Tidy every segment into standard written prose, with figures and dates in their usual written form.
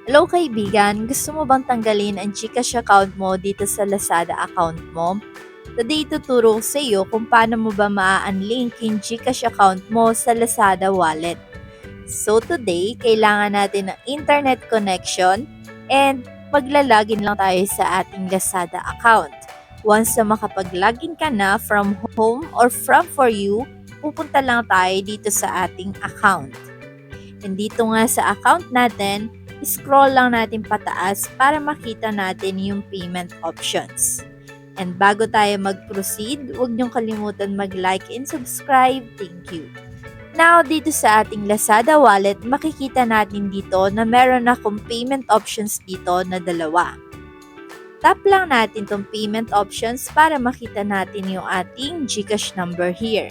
Hello kaibigan, gusto mo bang tanggalin ang GCash account mo dito sa Lazada account mo? Today tuturo ko sa iyo kung paano mo ba maa-unlink yung GCash account mo sa Lazada wallet. So today, kailangan natin ng internet connection and maglalagin lang tayo sa ating Lazada account. Once na makapag-login ka na from home or from For You, pupunta lang tayo dito sa ating account. And dito nga sa account natin, scroll lang natin pataas para makita natin yung payment options. And bago tayo mag-proceed, huwag niyong kalimutan mag-like and subscribe. Thank you. Now, dito sa ating Lazada wallet, makikita natin dito na meron akong payment options dito na dalawa. Tap lang natin tong payment options para makita natin yung ating GCash number here.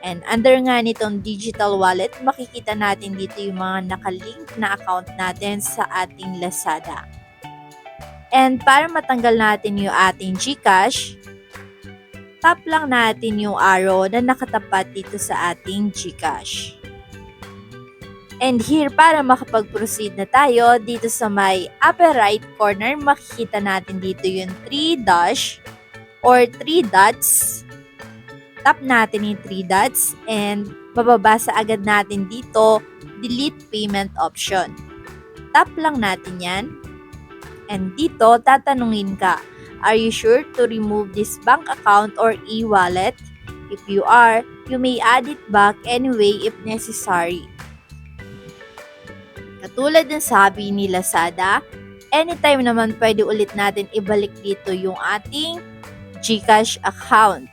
And under nga nitong digital wallet, makikita natin dito yung mga nakalink na account natin sa ating Lazada. And para matanggal natin yung ating GCash, tap lang natin yung arrow na nakatapat dito sa ating GCash. And here, para makapag-proceed na tayo, dito sa may upper right corner, makikita natin dito yung 3 dash or 3 dots. Tap natin yung 3 dots and bababasa agad natin dito, delete payment option. Tap lang natin yan. And dito, tatanungin ka, are you sure to remove this bank account or e-wallet? If you are, you may add it back anyway if necessary. Katulad ng sabi ni Lazada, anytime naman pwede ulit natin ibalik dito yung ating GCash account.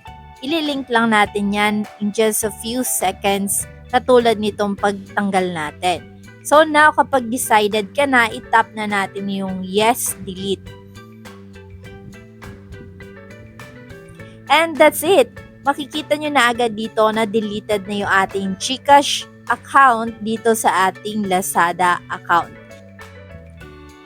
Ililink lang natin yan in just a few seconds katulad nitong pagtanggal natin. So now kapag decided ka na, itap na natin yung yes, delete. And that's it. Makikita nyo na agad dito na deleted na yung ating GCash account dito sa ating Lazada account.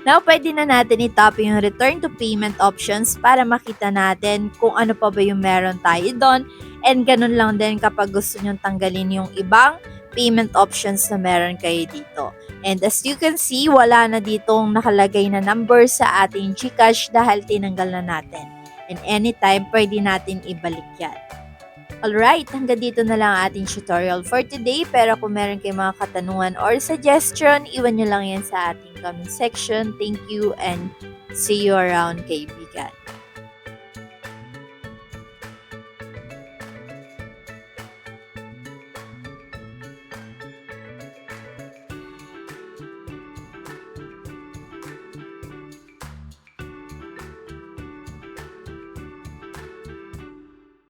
Now, pwede na natin itap yung return to payment options para makita natin kung ano pa ba yung meron tayo doon. And ganun lang din kapag gusto nyong tanggalin yung ibang payment options na meron kayo dito. And as you can see, wala na ditong nakalagay na number sa ating GCash dahil tinanggal na natin. And anytime, pwede natin ibalik yan. Alright, hanggang dito na lang ang ating tutorial for today. Pero kung meron kayong mga katanungan or suggestion, iwan nyo lang yan sa ating comment section. Thank you and see you around, kaibigan.